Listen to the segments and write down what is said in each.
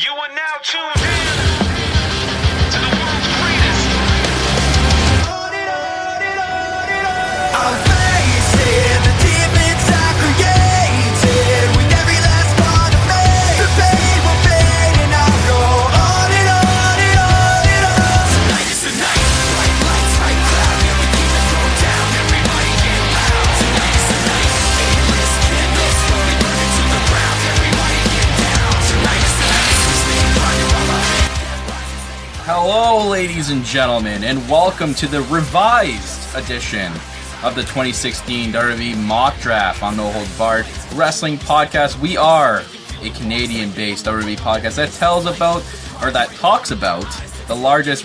You are now tuned in to the world's greatest. I'm facing the demons I created with every last part of me. The pain will fade and I'll go on and on and on and on. Tonight is the night, bright lights, bright cloud, and we keep the throw down, everybody get loud. Tonight is the night, aimless candles slowly burning to the ground, everybody get down. Tonight is the night, we sleep fire while our head rises. Hello, ladies and gentlemen, and welcome to the revised edition of the 2016 WWE Mock Draft on No Holds Barred Wrestling Podcast. We are a Canadian-based WWE podcast that talks about the largest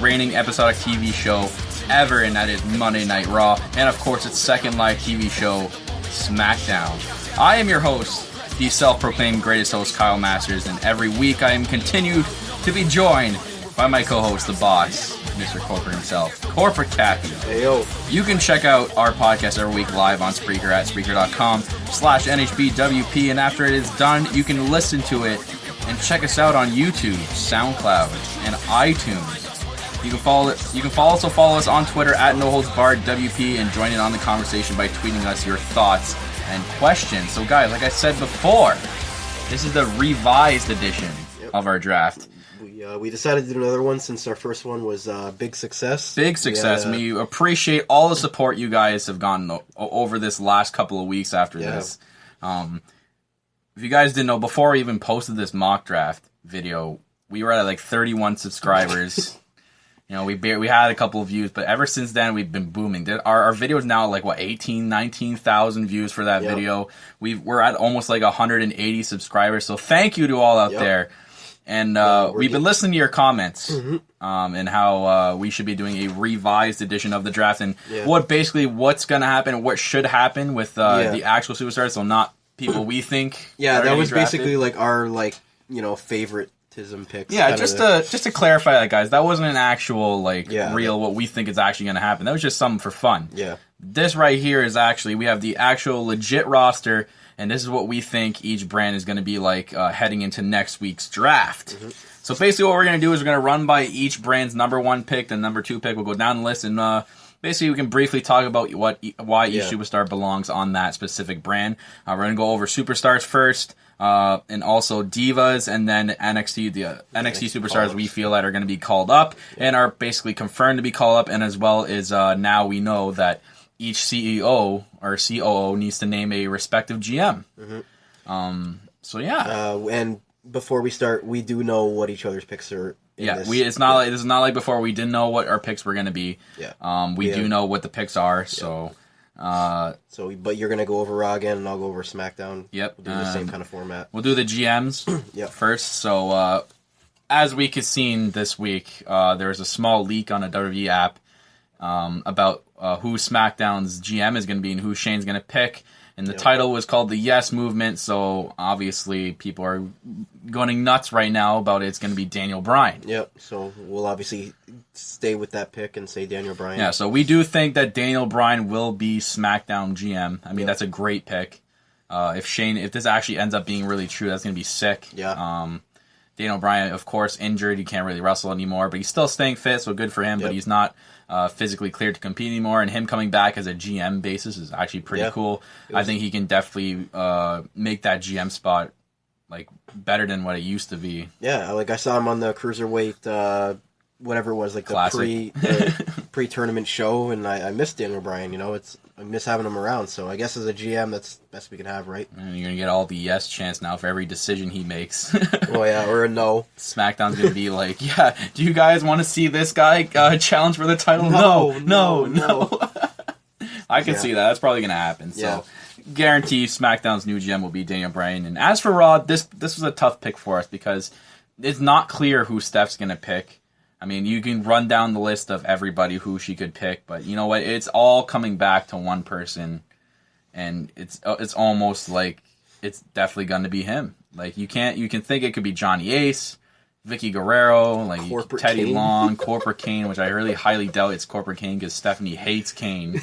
reigning episodic TV show ever, and that is Monday Night Raw, and of course its second live TV show, Smackdown. I am your host, the self-proclaimed greatest host, Kyle Masters, and every week I am continued to be joined by my co-host, the boss, Mr. Corporate himself, Corporate Cappy. Hey, yo. You can check out our podcast every week live on Spreaker at Spreaker.com/NHBWP, and after it is done, you can listen to it and check us out on YouTube, SoundCloud, and iTunes. You can also follow us on Twitter at NoHoldsBarredWP and join in on the conversation by tweeting us your thoughts and questions. So guys, like I said before, this is the revised edition of our draft. We decided to do another one since our first one was big success. Big success. We appreciate all the support you guys have gotten over this last couple of weeks after this. If you guys didn't know, before we even posted this mock draft video, we were at like 31 subscribers. You know, we had a couple of views, but ever since then, we've been booming. Our video is now like, 19,000 views for that video. We're at almost like 180 subscribers, so thank you to all out there. And we've been listening to your comments and how we should be doing a revised edition of the draft and what's going to happen, what should happen with the actual superstars, so not people we think. Yeah, that was basically like our favoritism picks. Yeah, just to clarify that, guys, that wasn't an actual real what we think is actually going to happen. That was just something for fun. Yeah. This right here is actually, we have the actual legit roster. And this is what we think each brand is going to be like heading into next week's draft. So basically what we're going to do is we're going to run by each brand's number one pick, the number two pick. We'll go down the list, and basically we can briefly talk about why each superstar belongs on that specific brand. We're going to go over superstars first, and also divas, and then NXT, the NXT superstars we feel that are going to be called up and are basically confirmed to be called up, and as well as now we know that each CEO or COO needs to name a respective GM. And before we start, we do know what each other's picks are. It's not like before we didn't know what our picks were going to be. We do know what the picks are. So, but you're going to go over Raw again, and I'll go over SmackDown. Yep. We'll do the same kind of format. We'll do the GMs first. So, as we could seen this week, there was a small leak on a WWE app about who SmackDown's GM is going to be and who Shane's going to pick. And the title was called the Yes Movement, so obviously people are going nuts right now about it's going to be Daniel Bryan. Yep, so we'll obviously stay with that pick and say Daniel Bryan. Yeah, so we do think that Daniel Bryan will be SmackDown GM. I mean, that's a great pick. If this actually ends up being really true, that's going to be sick. Yeah. Daniel Bryan, of course, injured. He can't really wrestle anymore, but he's still staying fit, so good for him. But he's not physically cleared to compete anymore, and him coming back as a GM basis is actually pretty cool. I think he can definitely make that GM spot better than what it used to be. Yeah, I saw him on the Cruiserweight, whatever it was, the pre-tournament show, and I miss Daniel Bryan. I miss having him around, so I guess as a GM, that's the best we can have, right? And you're going to get all the yes chants now for every decision he makes. Or a no. SmackDown's going to be like, do you guys want to see this guy challenge for the title? No. I can see that. That's probably going to happen. So, guarantee SmackDown's new GM will be Daniel Bryan. And as for Raw, this was a tough pick for us because it's not clear who Steph's going to pick. I mean, you can run down the list of everybody who she could pick, but you know what? It's all coming back to one person, and it's almost like it's definitely going to be him. You can think it could be Johnny Ace, Vicky Guerrero, Teddy Kane. Long, Corporate Kane, which I really highly doubt it's Corporate Kane because Stephanie hates Kane.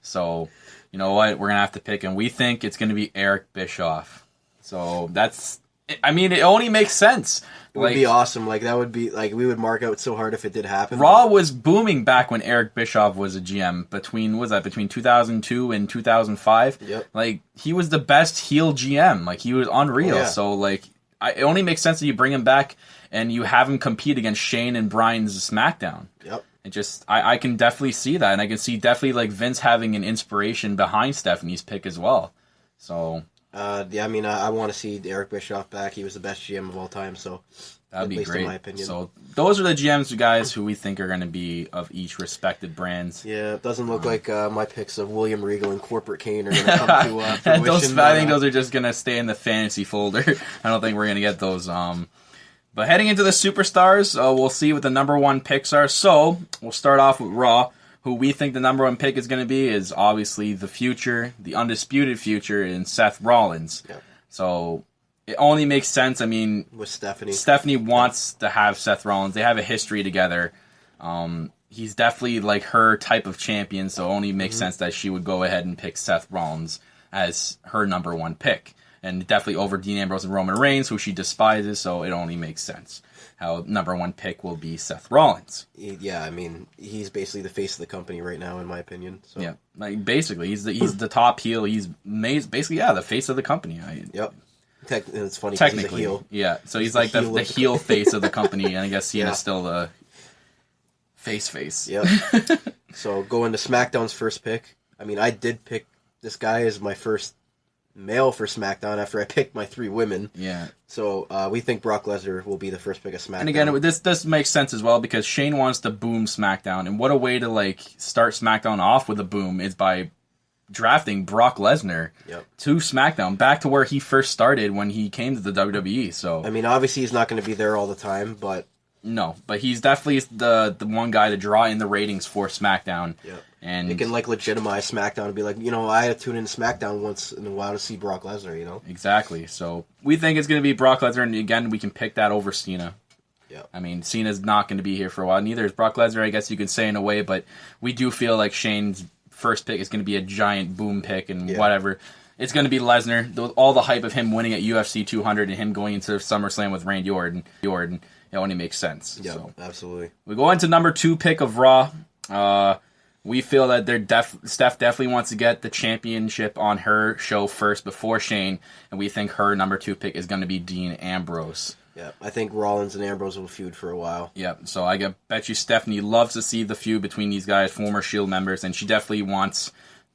So, you know what? We're going to have to pick, and we think it's going to be Eric Bischoff. So that's I mean, it only makes sense. It would be awesome. Like, that would be, like, we would mark out so hard if it did happen. Raw was booming back when Eric Bischoff was a GM between 2002 and 2005. Yep. Like, he was the best heel GM. Like, he was unreal. Oh, yeah. So, like, it only makes sense that you bring him back and you have him compete against Shane and Bryan's SmackDown. Yep. It just, I can definitely see that. And I can see definitely, like, Vince having an inspiration behind Stephanie's pick as well. So... yeah, I mean, I want to see Eric Bischoff back. He was the best GM of all time, so that'd be great. In my opinion. So those are the GMs, you guys, who we think are going to be of each respected brands. Yeah, it doesn't look like my picks of William Regal and Corporate Kane are going to come to fruition. I think those are just going to stay in the fantasy folder. I don't think we're going to get those. But heading into the Superstars, we'll see what the number one picks are. So we'll start off with Raw. Who we think the number one pick is going to be is obviously the future, the undisputed future in Seth Rollins. Yeah. So it only makes sense. I mean, with Stephanie. Stephanie wants to have Seth Rollins. They have a history together. He's definitely like her type of champion, so it only makes sense that she would go ahead and pick Seth Rollins as her number one pick. And definitely over Dean Ambrose and Roman Reigns, who she despises, so it only makes sense. How number one pick will be Seth Rollins. Yeah, I mean, he's basically the face of the company right now, in my opinion. So. Yeah, like basically, he's the top heel. He's basically the face of the company. Yep. It's funny. Technically, he's a heel. Yeah. So he's like the heel face of the company, and I guess Cena's still the face. Yep. So going to SmackDown's first pick. I mean, I did pick this guy as my first male for SmackDown after I picked my 3 women. Yeah. So we think Brock Lesnar will be the first pick of SmackDown. And again, this makes sense as well because Shane wants to boom SmackDown, and what a way to like start SmackDown off with a boom is by drafting Brock Lesnar to SmackDown, back to where he first started when he came to the WWE. So I mean, obviously he's not going to be there all the time, but he's definitely the one guy to draw in the ratings for SmackDown. Yeah. And it can like legitimize SmackDown and be like, I had to tune in SmackDown once in a while to see Brock Lesnar, Exactly. So we think it's going to be Brock Lesnar, and again, we can pick that over Cena. Yeah. I mean, Cena's not going to be here for a while. Neither is Brock Lesnar, I guess you could say in a way, but we do feel like Shane's first pick is going to be a giant boom pick and whatever. It's going to be Lesnar. All the hype of him winning at UFC 200 and him going into SummerSlam with Randy Orton, it only makes sense. Yeah, so. Absolutely. We go into number 2 pick of Raw. We feel that Steph definitely wants to get the championship on her show first before Shane, and we think her number 2 pick is going to be Dean Ambrose. Yeah, I think Rollins and Ambrose will feud for a while. Yeah, so I bet you Stephanie loves to see the feud between these guys, former Shield members, and she definitely wants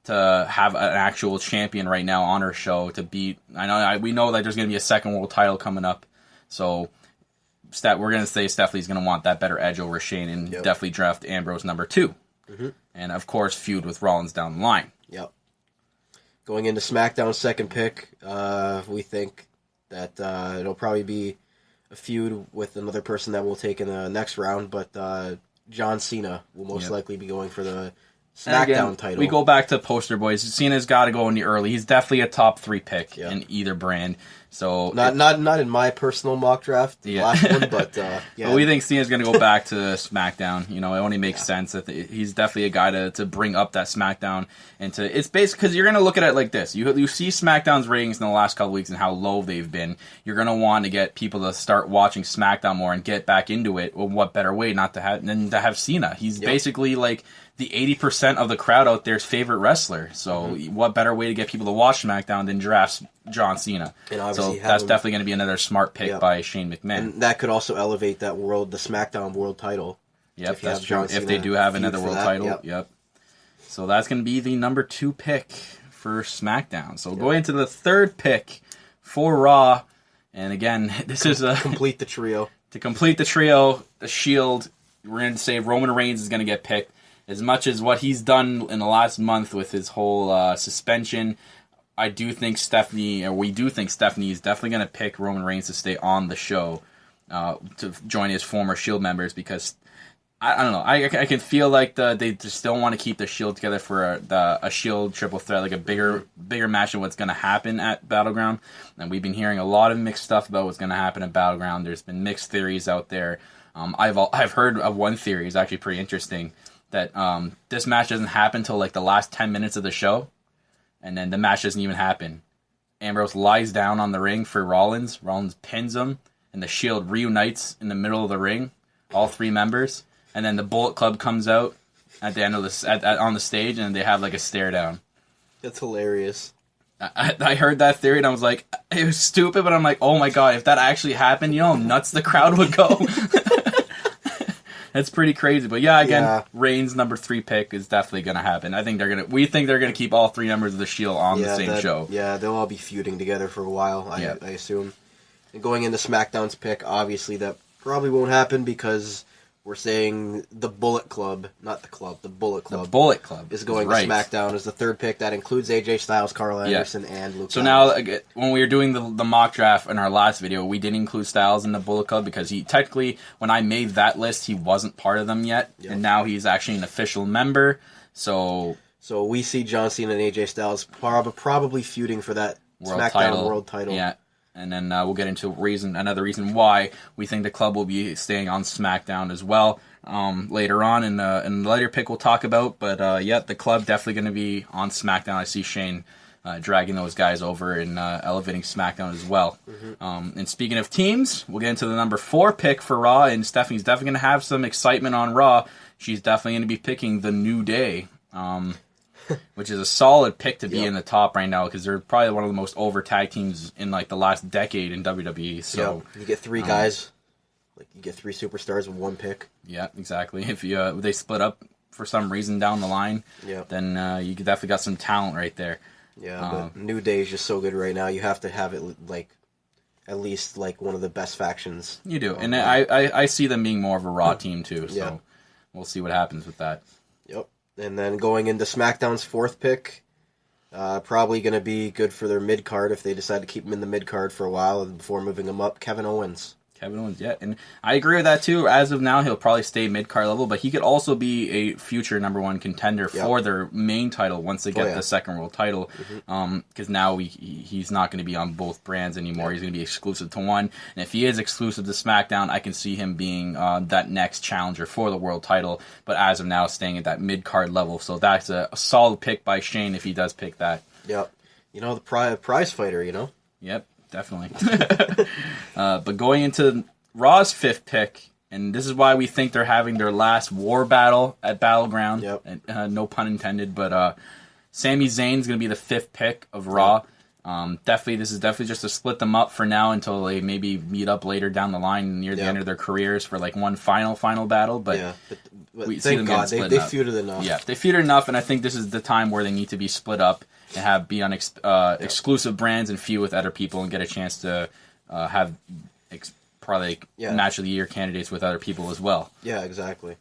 to have an actual champion right now on her show to beat. We know that there's going to be a second world title coming up, so we're going to say Stephanie's going to want that better edge over Shane and definitely draft Ambrose number 2. Mm-hmm. And, of course, feud with Rollins down the line. Yep. Going into SmackDown's second pick, we think that it'll probably be a feud with another person that we'll take in the next round, but John Cena will most likely be going for the SmackDown title. We go back to poster boys. Cena's got to go in the early. He's definitely a top 3 pick in either brand. So not in my personal mock draft, last one, but But we think Cena's going to go back to SmackDown. It only makes sense that he's definitely a guy to bring up that SmackDown and it's basically because you're going to look at it like this. You see SmackDown's ratings in the last couple weeks and how low they've been. You're going to want to get people to start watching SmackDown more and get back into it. Well, what better way than to have Cena? He's basically like the 80% of the crowd out there's favorite wrestler. So what better way to get people to watch SmackDown than draft John Cena? So that's definitely going to be another smart pick by Shane McMahon. And that could also elevate the SmackDown world title. Yep, that's true. If they do have another world title. Yep. So that's going to be the number 2 pick for SmackDown. So going into the 3rd pick for Raw. And again, this is complete the trio. To complete the trio, the Shield, we're going to say Roman Reigns is going to get picked. As much as what he's done in the last month with his whole suspension, we do think Stephanie is definitely going to pick Roman Reigns to stay on the show to join his former Shield members because I don't know. I can feel like they still want to keep the Shield together for a Shield triple threat, like a bigger match of what's going to happen at Battleground. And we've been hearing a lot of mixed stuff about what's going to happen at Battleground. There's been mixed theories out there. I've heard of one theory. It's actually pretty interesting. That this match doesn't happen until like the last 10 minutes of the show, and then the match doesn't even happen Ambrose lies down on the ring for Rollins. Rollins pins him, and the Shield reunites in the middle of the ring, all 3 members, and then the Bullet Club comes out at the end of on the stage, and they have like a stare down. That's hilarious. I heard that theory, and I was like, it was stupid, but I'm like, oh my god, if that actually happened, you know how nuts the crowd would go. That's pretty crazy, but yeah, again, Reigns' number 3 pick is definitely going to happen. We think they're going to keep all 3 members of the Shield on the same show. Yeah, they'll all be feuding together for a while, I assume. And going into SmackDown's pick, obviously that probably won't happen because we're saying the Bullet Club, not the club, the Bullet Club. The Bullet Club is going to SmackDown as the 3rd pick. That includes AJ Styles, Carl Anderson, and Luke. So now, when we were doing the mock draft in our last video, we didn't include Styles in the Bullet Club because he technically, when I made that list, he wasn't part of them yet, and now he's actually an official member. So we see John Cena and AJ Styles probably feuding for that SmackDown World Title. Yeah. And then we'll get into another reason why we think the club will be staying on SmackDown as well later on in the later pick we'll talk about. But the club definitely going to be on SmackDown. I see Shane dragging those guys over and elevating SmackDown as well. Mm-hmm. And speaking of teams, we'll get into the number 4 pick for Raw. And Stephanie's definitely going to have some excitement on Raw. She's definitely going to be picking the New Day. Which is a solid pick to be in the top right now because they're probably one of the most over tag teams in like the last decade in WWE. So you get 3 guys, like you get 3 superstars with 1 pick. Yeah, exactly. If they split up for some reason down the line, then you definitely got some talent right there. Yeah, but New Day is just so good right now. You have to have it like at least like one of the best factions. You do, and I see them being more of a Raw team too. So we'll see what happens with that. Yep. And then going into SmackDown's 4th pick, probably going to be good for their mid-card if they decide to keep him in the mid-card for a while before moving him up, Kevin Owens. And I agree with that too. As of now, he'll probably stay mid-card level, but he could also be a future number 1 contender for their main title once they get the second world title. Because now he's not going to be on both brands anymore. He's going to be exclusive to one. And if he is exclusive to SmackDown, I can see him being that next challenger for the world title. But as of now, staying at that mid-card level. So that's a solid pick by Shane if he does pick that. Yep. You know, the prize fighter, you know? Yep. Definitely. But going into Raw's 5th pick, and this is why we think they're having their last war battle at Battleground. Yep. No pun intended, but Sami Zayn's going to be the 5th pick of Raw. This is definitely just to split them up for now until they maybe meet up later down the line near the end of their careers for like one final battle. But we see them God, they feuded enough. Yeah, they feuded enough, and I think this is the time where they need to be split up and be on exclusive brands and feud with other people and get a chance to have probably match of the year candidates with other people as well. Yeah, exactly.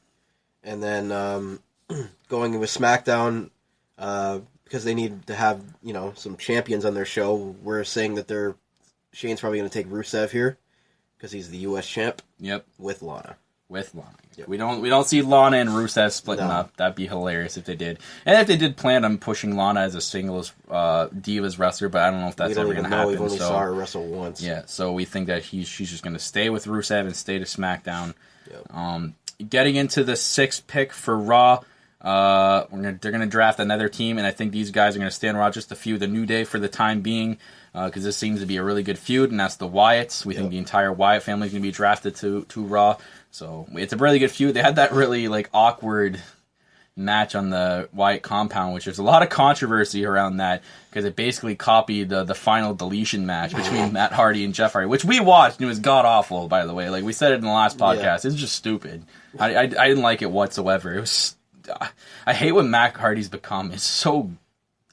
And then going with SmackDown, because they need to have some champions on their show, we're saying that Shane's probably going to take Rusev here because he's the U.S. champ. Yep. With Lana. Yep. We don't see Lana and Rusev splitting up. That'd be hilarious if they did. And if they did plan on pushing Lana as a singles Divas wrestler, but I don't know if that's ever going to happen. We've only saw her wrestle once. Yeah, so we think that she's just going to stay with Rusev and stay to SmackDown. Yep. Getting into the 6th pick for Raw, they're going to draft another team, and I think these guys are going to stay on Raw just to feud the New Day for the time being, because this seems to be a really good feud, and that's the Wyatts. We think the entire Wyatt family is going to be drafted to Raw. So it's a really good feud. They had that really awkward match on the Wyatt compound, which there's a lot of controversy around that because it basically copied the final deletion match between Matt Hardy and Jeff Hardy, which we watched and it was god awful. By the way, we said it in the last podcast, it's just stupid. I didn't like it whatsoever. It was I hate what Matt Hardy's become. It's so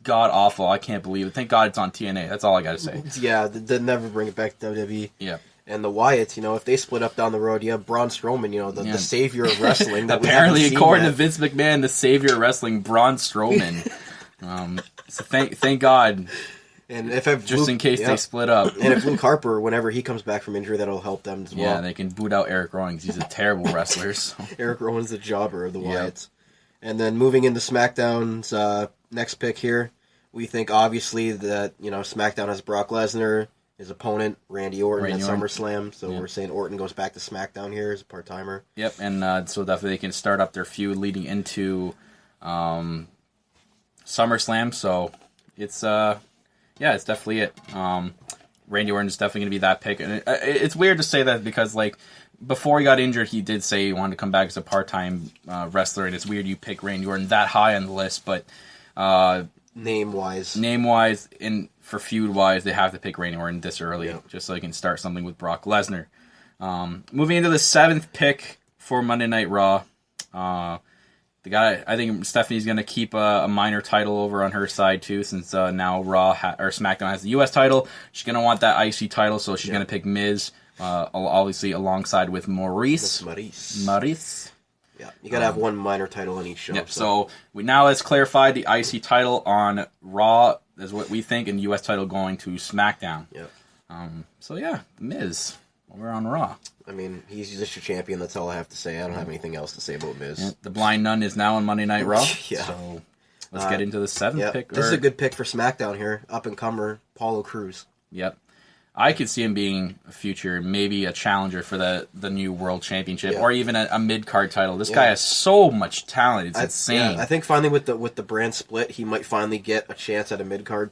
god awful. I can't believe it. Thank God it's on TNA. That's all I got to say. Yeah, they'll never bring it back to WWE. Yeah. And the Wyatts, if they split up down the road, you have Braun Strowman, the savior of wrestling. That apparently, according to Vince McMahon, the savior of wrestling, Braun Strowman. So thank God. And if in case they split up. And if Luke Harper, whenever he comes back from injury, that'll help them as well. Yeah, they can boot out Eric Rowan because he's a terrible wrestler. So. Eric Rowan's the jobber of the Wyatts. And then moving into SmackDown's next pick here, we think obviously that SmackDown has Brock Lesnar. His opponent, Randy Orton, at SummerSlam. So we're saying Orton goes back to SmackDown here as a part-timer. Yep, and so definitely they can start up their feud leading into SummerSlam. So it's yeah, it's definitely it. Randy Orton is definitely going to be that pick. And it's weird to say that because, like, before he got injured, he did say he wanted to come back as a part-time wrestler, and it's weird you pick Randy Orton that high on the list, but name-wise, and for feud-wise, they have to pick Randy Orton this early, just so they can start something with Brock Lesnar. Moving into the 7th pick for Monday Night Raw, the guy, I think Stephanie's going to keep a minor title over on her side too, since now SmackDown has the U.S. title. She's going to want that IC title, so she's going to pick Miz, obviously alongside with Maryse. Yeah, you got to have one minor title on each show. Yep. So now let's clarify the IC title on Raw is what we think, and the U.S. title going to SmackDown. Yep. So yeah, Miz. We're on Raw. I mean, he's just your champion. That's all I have to say. I don't have anything else to say about Miz. Yeah, the Blind Nun is now on Monday Night Raw. So let's get into the 7th pick. This is a good pick for SmackDown here. Up-and-comer, Apollo Crews. Yep. I could see him being a future, maybe a challenger for the new World Championship, or even a mid-card title. This guy has so much talent. It's insane. I think finally with the brand split, he might finally get a chance at a mid-card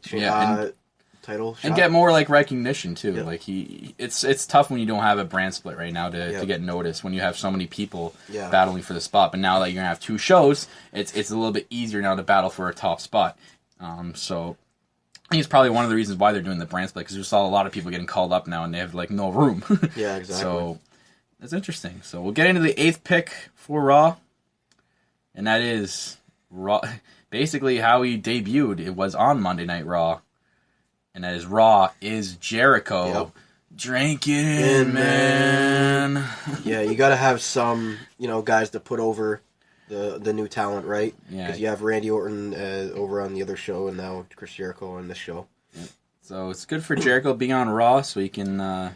title shot. And get more like recognition too. Yeah. Like it's tough when you don't have a brand split right now to get noticed when you have so many people battling for the spot. But now that you're gonna have 2 shows, it's a little bit easier now to battle for a top spot. So I think it's probably one of the reasons why they're doing the brand split, because we saw a lot of people getting called up now and they have like no room. Yeah, exactly. So that's interesting. So we'll get into the 8th pick for Raw, and that is Raw. Basically, how he debuted. It was on Monday Night Raw. And that is Raw is Jericho. Yep. Drink it in, man. Yeah, you got to have some, guys to put over the new talent, right? Yeah. Because you have Randy Orton over on the other show, and now Chris Jericho on this show. Yeah. So it's good for Jericho being on Raw, so he can. And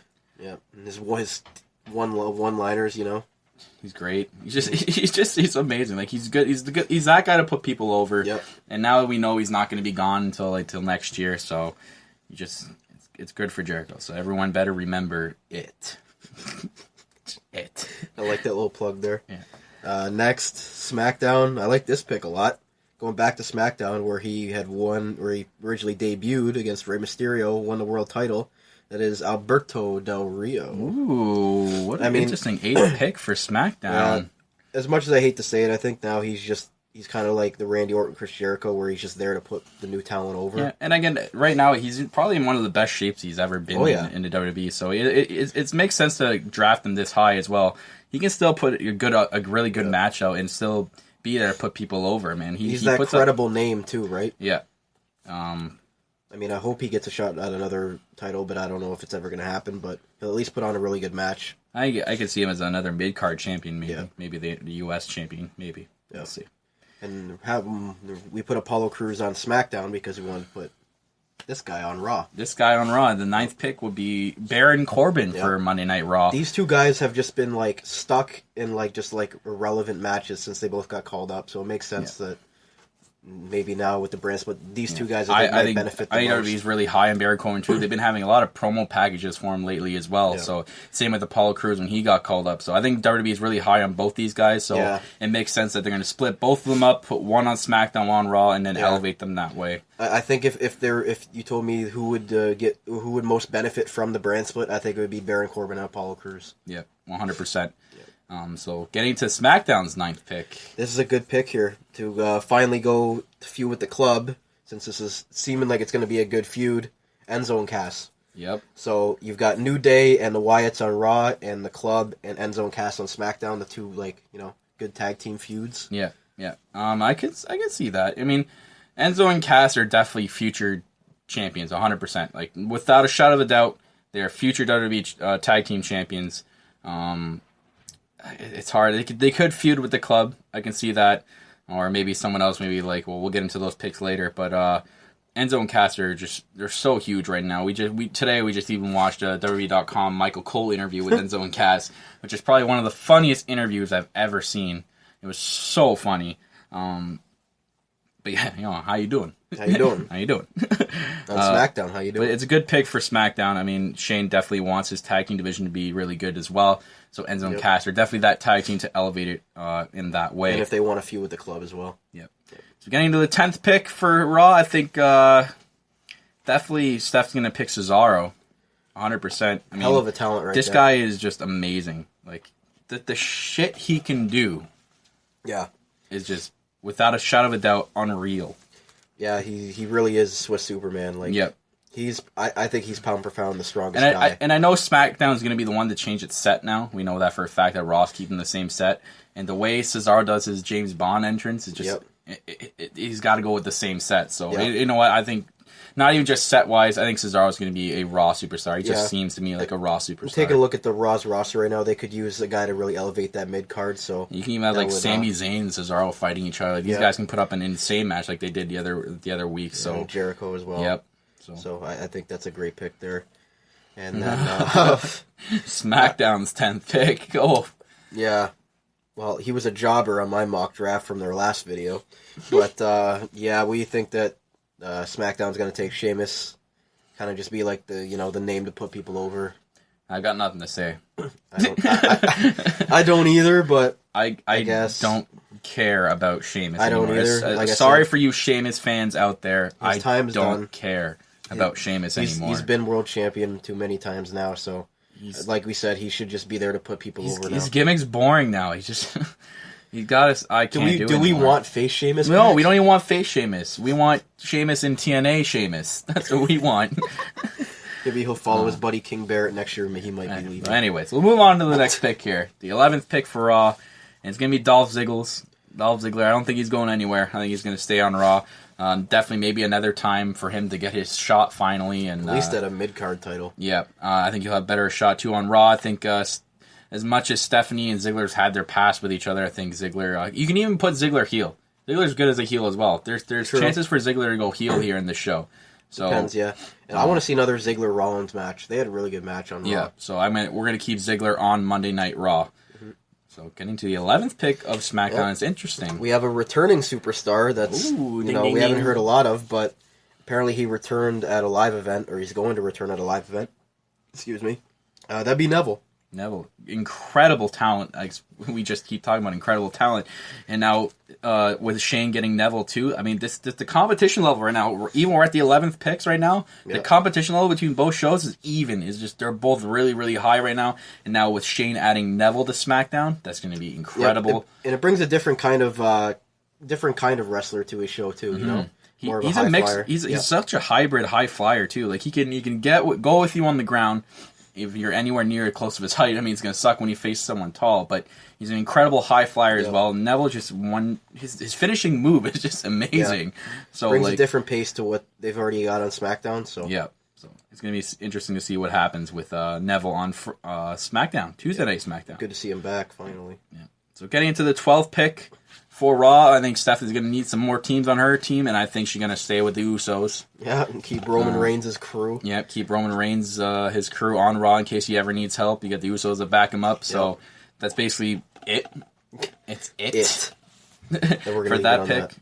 his one-liners, He's great. He's amazing. Like he's good. He's that guy to put people over. Yep. And now we know he's not going to be gone till next year. So it's good for Jericho. So everyone better remember it. It. I like that little plug there. Yeah. Next, SmackDown. I like this pick a lot. Going back to SmackDown, where he originally debuted against Rey Mysterio, won the world title. That is Alberto Del Rio. Ooh, what an interesting 8th pick for SmackDown. As much as I hate to say it, I think now he's kind of like the Randy Orton, Chris Jericho, where he's just there to put the new talent over. Yeah, and again, right now he's probably in one of the best shapes he's ever been in the WWE. So it makes sense to draft him this high as well. He can still put a really good match out and still be there to put people over, man. He's that credible name too, right? Yeah. I hope he gets a shot at another title, but I don't know if it's ever going to happen. But he'll at least put on a really good match. I could see him as another mid-card champion, maybe the U.S. champion, maybe. Yeah. We'll see. And we put Apollo Crews on SmackDown because we wanted to put this guy on Raw. The 9th pick would be Baron Corbin for Monday Night Raw. These 2 guys have just been stuck in irrelevant matches since they both got called up. So it makes sense that maybe now with the brand split, these 2 guys might benefit the most. I think he's really high on Baron Corbin too. They've been having a lot of promo packages for him lately as well. Yeah. So same with Apollo Crews when he got called up. So I think WWE is really high on both these guys. So it makes sense that they're going to split both of them up, put one on SmackDown, one on Raw, and then elevate them that way. I think if you told me who would most benefit from the brand split, I think it would be Baron Corbin and Apollo Crews. Yeah, 100%. So getting to SmackDown's 9th pick. This is a good pick here to finally go to feud with the club, since this is seeming like it's going to be a good feud. Enzo and Cass. Yep. So you've got New Day and the Wyatts on Raw, and the club and Enzo and Cass on SmackDown. The 2 good tag team feuds. Yeah. I could see that. I mean, Enzo and Cass are definitely future champions, 100%. Like without a shot of a doubt, they are future WWE tag team champions. It's hard. They could feud with the club. I can see that. Or maybe someone else, we'll get into those picks later. But Enzo and Cass they're so huge right now. Today we just even watched a WWE.com Michael Cole interview with Enzo and Cass, which is probably one of the funniest interviews I've ever seen. It was so funny. But yeah, how you doing? How you doing? How you doing? On SmackDown, how you doing? But it's a good pick for SmackDown. I mean, Shane definitely wants his tag team division to be really good as well. So Enzo and Cass are definitely that tag team to elevate it in that way. And if they want to feud with the club as well. Yep. So getting to the 10th pick for Raw, I think definitely Steph's going to pick Cesaro. 100%. I mean, hell of a talent right this there. guy is just amazing. Like, the shit he can do Yeah. is just, without a shadow of a doubt, unreal. Yeah, he really is Swiss Superman. Like, Yep. I think he's pound for pound the strongest guy. And I know SmackDown is going to be the one to change its set now. We know that for a fact that Raw's keeping the same set. And the way Cesaro does his James Bond entrance is just... he's got to go with the same set. So, you know what? I think, not even just set-wise, I think Cesaro's going to be a Raw superstar. He just seems to me like a Raw superstar. Taking a look at the Raw's roster right now, they could use a guy to really elevate that mid-card. So you can even have like Sami Zayn and Cesaro fighting each other. Like, these guys can put up an insane match like they did the other week. So and Jericho as well. Yep. So I think that's a great pick there. And then SmackDown's 10th pick. Oh. Yeah. Well, he was a jobber on my mock draft from their last video. But, we think that SmackDown's going to take Sheamus. Kind of just be like the name to put people over. I got nothing to say. I don't either, but I guess. don't care about Sheamus I don't anymore. either. Like sorry for you Sheamus fans out there. I don't done. Care about Sheamus anymore. He's been world champion too many times now, so like we said, he should just be there to put people over now. His gimmick's boring now. He's just... He got us. I can't do we want face Sheamus? No, back? we don't even want face Sheamus. We want Sheamus in TNA Sheamus. That's what we want. Maybe he'll follow his buddy King Barrett next year. He might be leaving. Anyways, we'll move on to the next pick here. The 11th pick for Raw. And it's going to be Dolph Ziggler. I don't think he's going anywhere. I think he's going to stay on Raw. Definitely maybe another time for him to get his shot finally. And at least at a mid-card title. Yeah. I think he'll have better shot too on Raw. I think... as much as Stephanie and Ziggler's had their past with each other, I think Ziggler... you can even put Ziggler heel. Ziggler's good as a heel as well. There's chances for Ziggler to go heel here in this show. So depends, yeah. And I want to see another Ziggler-Rollins match. They had a really good match on Raw. Yeah, so we're going to keep Ziggler on Monday Night Raw. Mm-hmm. So getting to the 11th pick of SmackDown, It's interesting. We have a returning superstar that's we haven't heard a lot of, but apparently he returned at a live event, or he's going to return at a live event. Excuse me. That'd be Neville. Incredible talent. Like, we just keep talking about incredible talent, and now with Shane getting Neville too. I mean, the competition level right now. We're at the 11th picks right now. Yep. The competition level between both shows is even. Is just they're both really really high right now. And now with Shane adding Neville to SmackDown, that's going to be incredible. And it brings a different kind of wrestler to his show too. You know. He's a mix. He's such a hybrid high flyer too. Like he can go with you on the ground. If you're anywhere near close to his height, I mean, it's going to suck when you face someone tall, but he's an incredible high flyer as well. Neville just his finishing move is just amazing. Yeah. So brings a different pace to what they've already got on SmackDown. So so it's going to be interesting to see what happens with Neville on SmackDown, Tuesday Night SmackDown. Good to see him back finally. Yeah. So getting into the 12th pick for Raw, I think Steph is going to need some more teams on her team, and I think she's going to stay with the Usos. Yeah, and keep Roman Reigns' crew. Yeah, keep Roman Reigns, his crew on Raw in case he ever needs help. You get the Usos to back him up, so that's basically it. It's it. For that pick. That.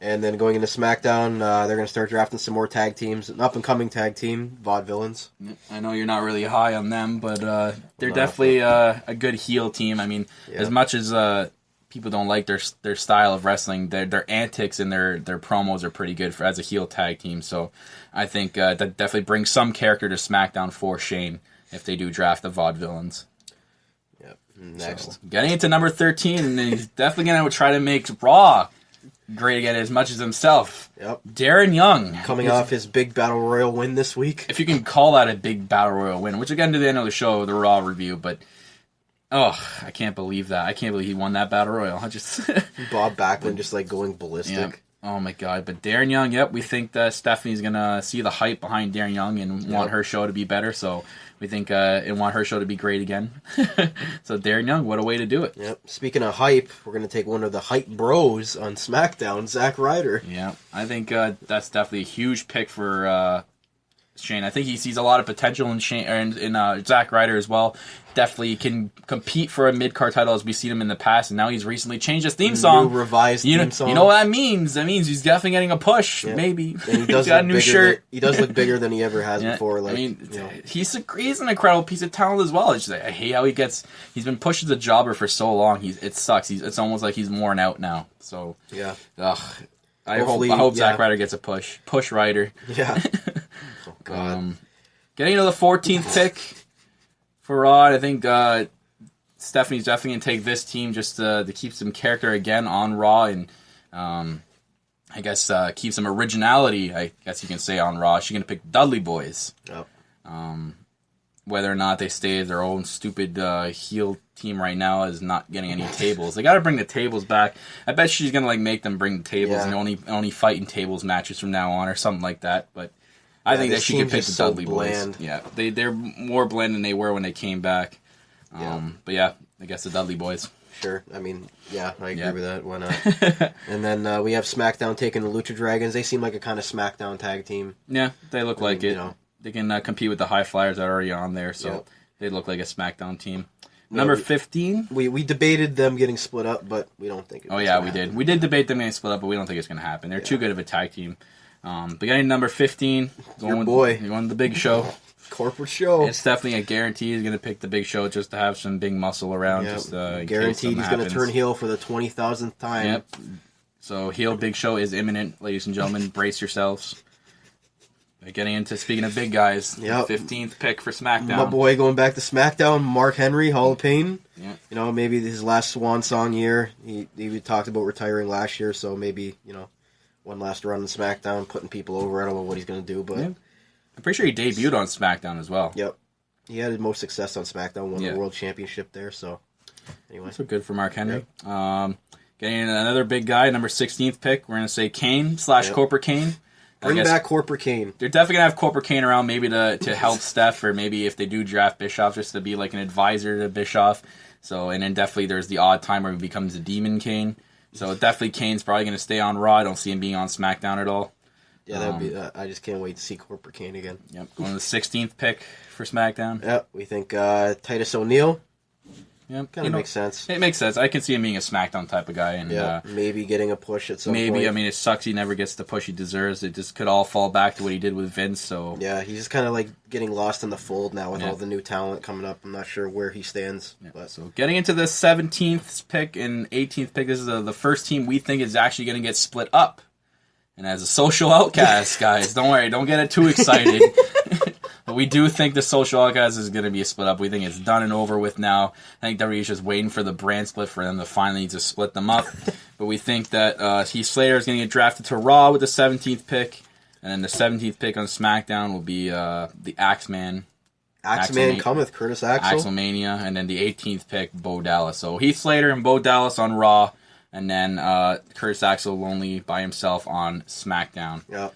And then going into SmackDown, they're going to start drafting some more tag teams. An up-and-coming tag team, Vaudevillains. I know you're not really high on them, but they're definitely a good heel team. I mean, as much as... people don't like their style of wrestling. Their antics and their promos are pretty good as a heel tag team. So I think that definitely brings some character to SmackDown for Shane if they do draft the Vaudevillains. Yep. Next. So, getting into number 13, and he's definitely going to try to make Raw great again as much as himself. Yep. Darren Young. Coming off his big Battle Royal win this week. If you can call that a big Battle Royal win, which we'll get into the end of the show, the Raw review, but... Oh, I can't believe that. I can't believe he won that Battle Royal. Bob Backlund just like going ballistic. Yeah. Oh my god. But Darren Young, we think that Stephanie's going to see the hype behind Darren Young and want her show to be better. So we think and want her show to be great again. So Darren Young, what a way to do it. Yep. Speaking of hype, we're going to take one of the hype bros on SmackDown, Zack Ryder. Yeah, I think that's definitely a huge pick for Shane. I think he sees a lot of potential in Shane and in Zack Ryder as well. Definitely can compete for a mid-card title as we've seen him in the past, and now he's recently changed his theme song. New revised theme song. You know what that means? That means he's definitely getting a push, maybe. And he does got a new shirt. He does look bigger than he ever has before. Like, I mean, he's an incredible piece of talent as well. It's just, I hate how he's been pushed as a jobber for so long. It sucks. It's almost like he's worn out now. So yeah. I hope Zack Ryder gets a push. Push Ryder. Yeah. God. Getting to the 14th pick for Raw, I think Stephanie's definitely going to take this team just to keep some character again on Raw and I guess keep some originality, I guess you can say, on Raw. She's going to pick Dudley Boys. Yep. Whether or not they stay as their own stupid heel team right now is not getting any tables. They got to bring the tables back. I bet she's going to like make them bring the tables and only fight in tables matches from now on or something like that. But I think that she could pick the Dudley Boys. Yeah, they're more bland than they were when they came back. But yeah, I guess the Dudley Boys. Sure. I mean, yeah, I agree with that. Why not? And then we have SmackDown taking the Lucha Dragons. They seem like a kind of SmackDown tag team. Yeah, they look like it. You know, they can compete with the High Flyers that are already on there, so they look like a SmackDown team. Number 15. We debated them getting split up, but we don't think it's we did. We did debate them getting split up, but we don't think it's going to happen. They're too good of a tag team. Beginning number 15. Your boy. You're going to the Big Show. Corporate Show. It's definitely a guarantee he's going to pick the Big Show just to have some big muscle around. Just guaranteed he's going to turn heel for the 20,000th time. Yep. So heel Big Show is imminent, ladies and gentlemen. Brace yourselves. Getting into, speaking of big guys, 15th pick for SmackDown. My boy going back to SmackDown, Mark Henry, Hall of Pain. Yeah. You know, maybe his last swan song year. He talked about retiring last year, so maybe, you know, one last run on SmackDown, putting people over. I don't know what he's going to do, but... Yeah. I'm pretty sure he debuted on SmackDown as well. Yep. He had the most success on SmackDown, won the World Championship there, so... Anyway. So good for Mark Henry. Yep. Getting another big guy, number 16th pick. We're going to say Kane / Corporate Kane. Bring back Corporate Kane. They're definitely going to have Corporate Kane around maybe to help Steph, or maybe if they do draft Bischoff, just to be like an advisor to Bischoff. So, and then definitely there's the odd time where he becomes a Demon Kane. So definitely Kane's probably going to stay on Raw. I don't see him being on SmackDown at all. Yeah, that'd be. I just can't wait to see Corporate Kane again. Yep, going to the 16th pick for SmackDown. Yep, we think Titus O'Neil. Yep, kind of makes sense. It makes sense. I can see him being a SmackDown type of guy, and maybe getting a push at some point. Maybe. I mean, it sucks he never gets the push he deserves. It just could all fall back to what he did with Vince. So yeah, he's just kind of like getting lost in the fold now with all the new talent coming up. I'm not sure where he stands. Yeah. But so getting into the 17th pick and 18th pick, this is the first team we think is actually going to get split up. And as a social outcast, guys, don't worry, don't get it too excited. But we do think the social outcast is going to be a split up. We think it's done and over with now. I think WWE is just waiting for the brand split for them to finally just split them up. But we think that Heath Slater is going to get drafted to Raw with the 17th pick. And then the 17th pick on SmackDown will be the Axeman. Axeman cometh, Curtis Axel. Axelmania. And then the 18th pick, Bo Dallas. So Heath Slater and Bo Dallas on Raw. And then Curtis Axel only by himself on SmackDown. Yep.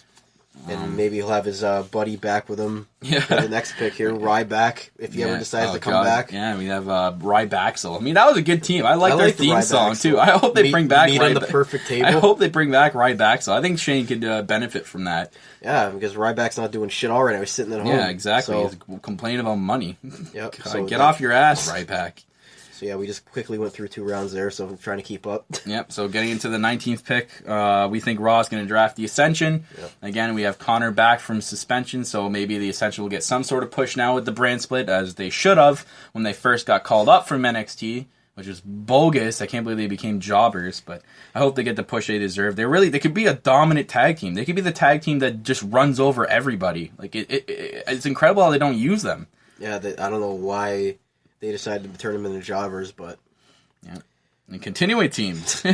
And maybe he'll have his buddy back with him for the next pick here, Ryback, if he ever decides to come back. Yeah, we have Ryback. I mean, that was a good team. I like their theme song, too. I hope they bring back Ryback. On the perfect table. I hope they bring back Ryback. I think Shane could benefit from that. Yeah, because Ryback's not doing shit already. He's sitting at home. Yeah, exactly. So, he's complaining about money. Yep. So get off your ass, Ryback. So yeah, we just quickly went through 2 rounds there, so I'm trying to keep up. Yep, so getting into the 19th pick, we think Raw is going to draft the Ascension. Yep. Again, we have Connor back from suspension, so maybe the Ascension will get some sort of push now with the brand split, as they should have when they first got called up from NXT, which is bogus. I can't believe they became jobbers, but I hope they get the push they deserve. They could be a dominant tag team. They could be the tag team that just runs over everybody. Like it's incredible how they don't use them. Yeah, I don't know why they decided to turn them into jobbers, but... Yeah. And continuing teams.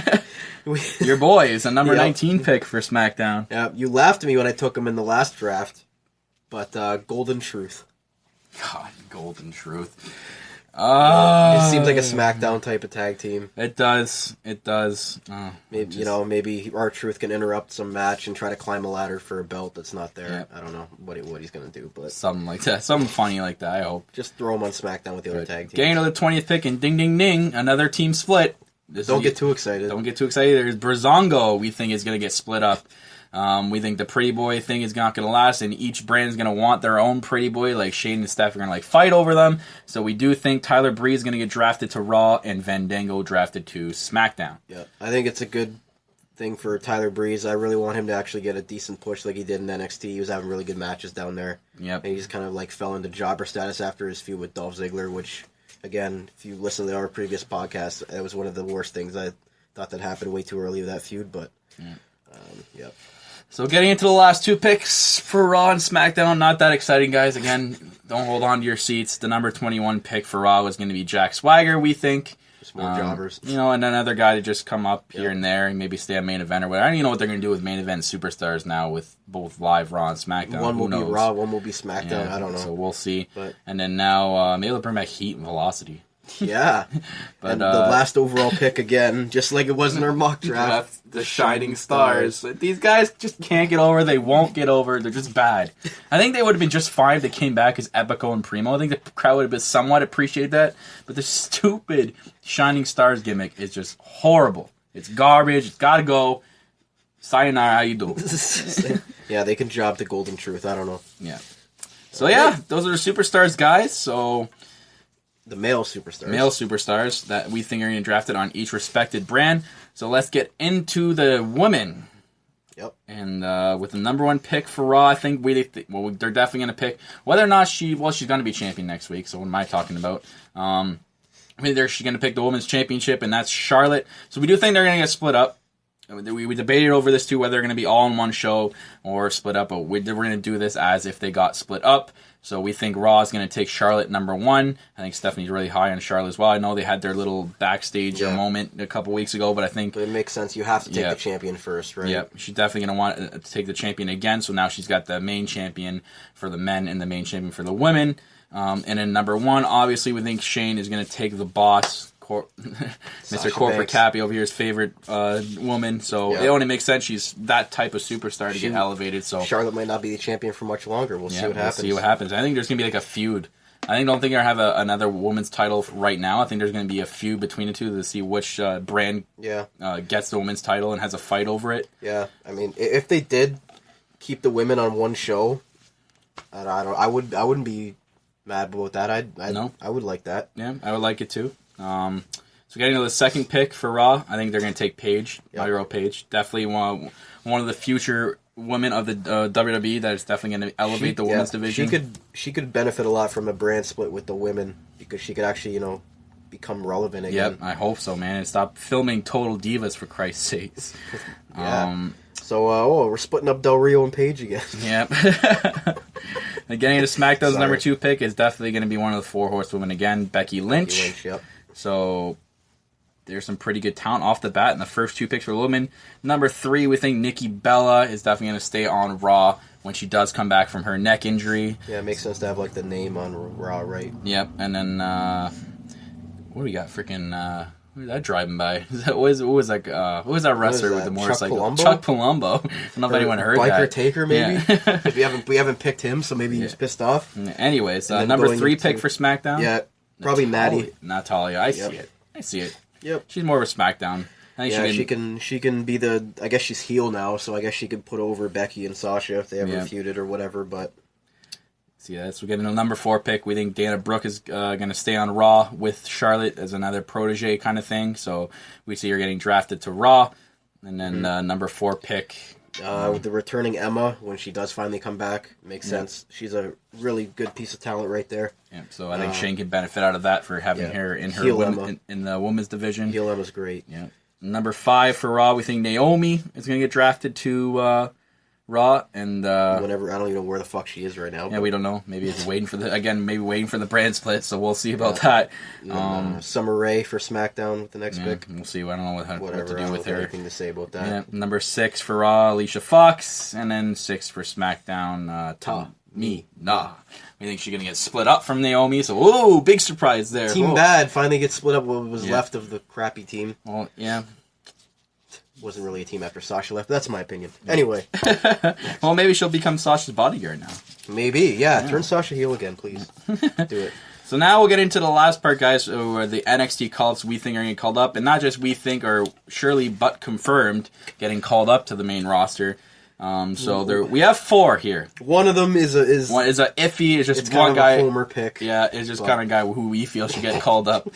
Your boy is a number 19 pick for SmackDown. Yeah, you laughed at me when I took him in the last draft, but Golden Truth. God, Golden Truth. It seems like a SmackDown type of tag team. It does. Oh, maybe R-Truth can interrupt some match and try to climb a ladder for a belt that's not there. Yeah. I don't know what he's going to do, but something like that, something funny like that. I hope. Just throw him on SmackDown with the other tag team. Getting to the 20th pick and ding ding ding, another team split. Don't get too excited. Don't get too excited. There's Brazongo. We think is going to get split up. We think the Pretty Boy thing is not going to last, and each brand is going to want their own Pretty Boy. Like Shane and Steph are going to fight over them. So we do think Tyler Breeze is going to get drafted to Raw and Fandango drafted to SmackDown. Yeah, I think it's a good thing for Tyler Breeze. I really want him to actually get a decent push like he did in NXT. He was having really good matches down there. Yep. And he just kind of fell into jobber status after his feud with Dolph Ziggler, which, again, if you listen to our previous podcast, that was one of the worst things. I thought that happened way too early with that feud, but... Yeah. Yep. So getting into the last 2 picks for Raw and SmackDown, not that exciting, guys. Again, don't hold on to your seats. The number 21 pick for Raw was going to be Jack Swagger, we think. Just more jobbers. And another guy to just come up here and there and maybe stay on main event or whatever. I don't even know what they're going to do with main event superstars now with both live Raw and SmackDown. One will be Raw, one will be SmackDown. Yeah, I don't know. So we'll see. But, and then now maybe they'll bring back Heat and Velocity. Yeah. But and the last overall pick again, just like it was in our mock draft. The Shining Stars. These guys just can't get over. They won't get over. They're just bad. I think they would have been just fine if they came back as Epico and Primo. I think the crowd would have been somewhat appreciated that. But the stupid Shining Stars gimmick is just horrible. It's garbage. It's got to go. Sayonara, how you doing? Yeah, they can job the Golden Truth. I don't know. Yeah. So yeah, those are the superstars, guys. So the male superstars. Male superstars that we think are going to draft it on each respected brand. So let's get into the women. Yep. And with the number 1 pick for Raw, I think they're definitely going to pick whether or not she's going to be champion next week. So what am I talking about? Either she's going to pick the Women's Championship, and that's Charlotte. So we do think they're going to get split up. We debated over this too, whether they're going to be all in one show or split up, but we're going to do this as if they got split up. So we think Raw is going to take Charlotte number 1. I think Stephanie's really high on Charlotte as well. I know they had their little backstage moment a couple weeks ago, but I think... But it makes sense. You have to take the champion first, right? Yeah, she's definitely going to want to take the champion again, so now she's got the main champion for the men and the main champion for the women. And then number 1, obviously, we think Shane is going to take the boss... Mr. Corporate Cappy over here's favorite woman, so it only makes sense she's that type of superstar to get elevated. So Charlotte might not be the champion for much longer. We'll see what happens. See what happens. I think there's gonna be like a feud. I don't think they're gonna have another women's title right now. I think there's gonna be a feud between the two to see which brand gets the women's title and has a fight over it. Yeah, I mean, if they did keep the women on one show, I wouldn't be mad about that. I would like that. Yeah, I would like it too. So getting to the second pick for Raw, I think they're going to take Paige, my girl Paige. Definitely one of the future women of the WWE that is definitely going to elevate the women's division. She could benefit a lot from a brand split with the women because she could actually, become relevant again. Yep, I hope so, man. And stop filming Total Divas for Christ's sakes. Yeah. So we're splitting up Del Rio and Paige again. Yep. And getting into SmackDown's number 2 pick is definitely going to be one of the 4 horsewomen again, Becky Lynch. Yep. So there's some pretty good talent off the bat in the first 2 picks for women. Number 3, we think Nikki Bella is definitely going to stay on Raw when she does come back from her neck injury. Yeah, it makes sense to have the name on Raw, right? Yep. And then what do we got? Freaking who's that driving by? Who was that wrestler with the motorcycle? Chuck Palumbo. I don't know if anyone heard that. Biker Taker, maybe. If we haven't picked him, so maybe he's pissed off. Anyways, number 3 pick for SmackDown. Yeah. Probably Maddie. Natalia. I see it. Yep. She's more of a SmackDown. I think she can be the... I guess she's heel now, so I guess she could put over Becky and Sasha if they ever feuded or whatever, but... So we're getting a number 4 pick. We think Dana Brooke is going to stay on Raw with Charlotte as another protege kind of thing. So we see her getting drafted to Raw. And then number 4 pick... with the returning Emma, when she does finally come back, makes sense. She's a really good piece of talent right there. Yeah, so I think Shane can benefit out of that for having her in in the women's division. Heel Emma's great. Yeah. Number 5 for Raw, we think Naomi is going to get drafted to Raw, and whatever. I don't even know where the fuck she is right now. Yeah, we don't know. Maybe it's waiting for the brand split. So we'll see about that. Summer Rae for SmackDown with the next pick. We'll see. I don't know what to do with her. Anything to say about that? Yeah. Number 6 for Raw, Alicia Fox, and then 6 for SmackDown. We think she's gonna get split up from Naomi. So, big surprise there. Team Bad finally gets split up. What was left of the crappy team? Well, yeah. Wasn't really a team after Sasha left. That's my opinion. Anyway. Well, maybe she'll become Sasha's bodyguard now. Maybe, yeah. Turn Sasha heel again, please. Do it. So now we'll get into the last part, guys, where the NXT call-ups we think are getting called up. And not just we think are surely but confirmed getting called up to the main roster. We have 4 here. One of them is a iffy. It's just it's one kind guy. Of a homer pick. Yeah, it's just kind of guy who we feel should get called up.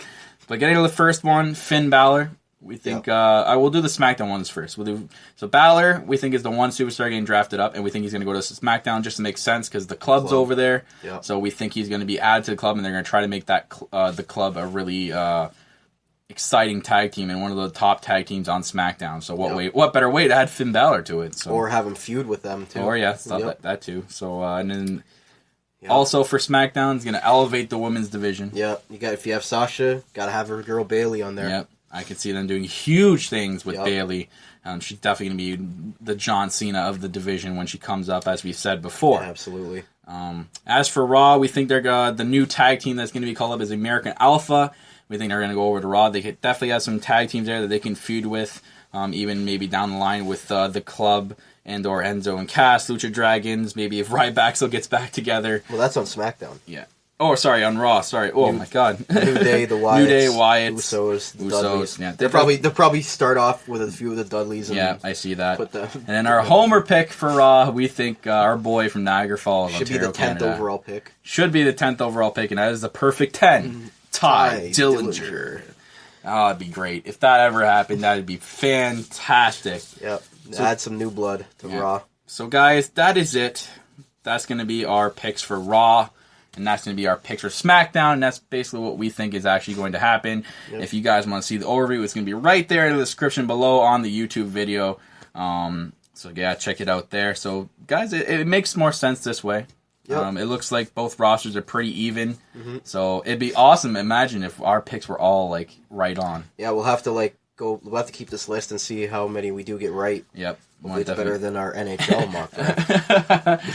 But getting to the first one, Finn Balor. We think I will do the SmackDown ones first. So Balor, we think is the one superstar getting drafted up, and we think he's going to go to SmackDown just to make sense because the club's over there. Yep. So we think he's going to be added to the club, and they're going to try to make that the club a really exciting tag team and one of the top tag teams on SmackDown. So what better way to add Finn Balor to it? So. Or have him feud with them too. Or that too. So and then also for SmackDown, it's gonna elevate the women's division. Yeah, if you have Sasha, gotta have her girl Bayley on there. Yep, I could see them doing huge things with Bayley. She's definitely gonna be the John Cena of the division when she comes up, as we've said before. Yeah, absolutely. As for Raw, we think they're the new tag team that's gonna be called up as American Alpha. We think they're gonna go over to Raw. They could definitely have some tag teams there that they can feud with, even maybe down the line with the Club and or Enzo and Cass, Lucha Dragons. Maybe if Ryback still gets back together. Well, that's on SmackDown. Yeah. Oh, sorry, on Raw. Sorry. Oh my God. New Day, the Wyatts, New Day, Wyatt, Usos, Dudleys. Yeah, They'll probably start off with a few of the Dudleys. And I see that. And then our homer pick for Raw, we think our boy from Niagara Falls, should Ontario, be the 10th Canada. overall pick. Should be the 10th overall pick, and that is the perfect 10. Ty Dillinger. Oh, that'd be great. If that ever happened, that'd be fantastic. Yep. Add some new blood to Raw. So, guys, that is it. That's going to be our picks for Raw, and that's going to be our picks for SmackDown, and that's basically what we think is actually going to happen. Yep. If you guys want to see the overview, it's going to be right there in the description below on the YouTube video. So, yeah, check it out there. So, guys, it makes more sense this way. Yep. It looks like both rosters are pretty even. Mm-hmm. So, it'd be awesome. Imagine if our picks were all, right on. Yeah, we'll have to, we'll have to keep this list and see how many we do get right. Yep. It's better than our NHL mock draft.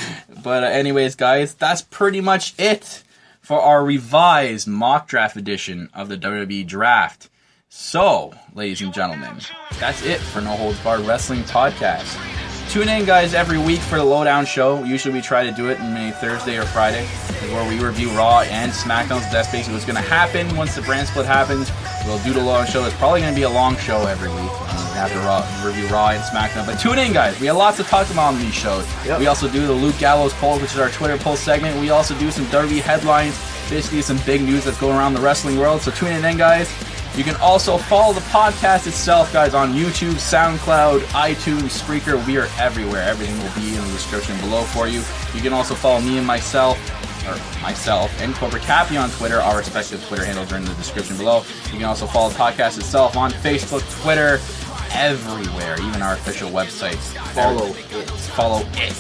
But anyways, guys, that's pretty much it for our revised mock draft edition of the WWE Draft. So, ladies and gentlemen, that's it for No Holds Barred Wrestling Podcast. Tune in, guys, every week for the Lowdown Show. Usually we try to do it on maybe Thursday or Friday, where we review Raw and SmackDown. So that's basically what's going to happen once the brand split happens. We'll do the Lowdown Show. It's probably going to be a long show every week. We have to review Raw and SmackDown. But tune in, guys. We have lots to talk about on these shows. Yep. We also do the Luke Gallows poll, which is our Twitter poll segment. We also do some WWE headlines, basically some big news that's going around the wrestling world. So tune in, guys. You can also follow the podcast itself, guys, on YouTube, SoundCloud, iTunes, Spreaker. We are everywhere. Everything will be in the description below for you. You can also follow me and myself and Corporate Cappy on Twitter. Our respective Twitter handles are in the description below. You can also follow the podcast itself on Facebook, Twitter, everywhere, even our official websites. Follow it.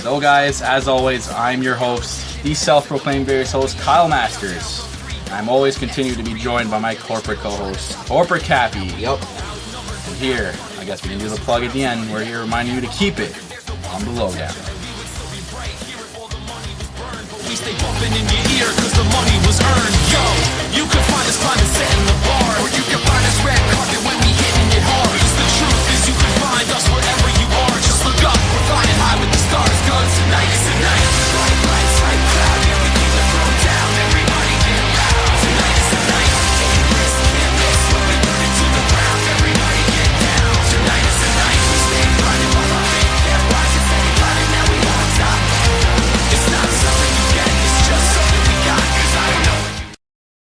So, guys, as always, I'm your host, the self-proclaimed various host, Kyle Masters. I'm always continue to be joined by my corporate co-host, Corporate Cappy. Yep. And here, I guess we can do the plug at the end. We're here reminding you to keep it on the Lowdown. We stay bumping in your ear 'cause the money was earned. Yo, you can find us climbing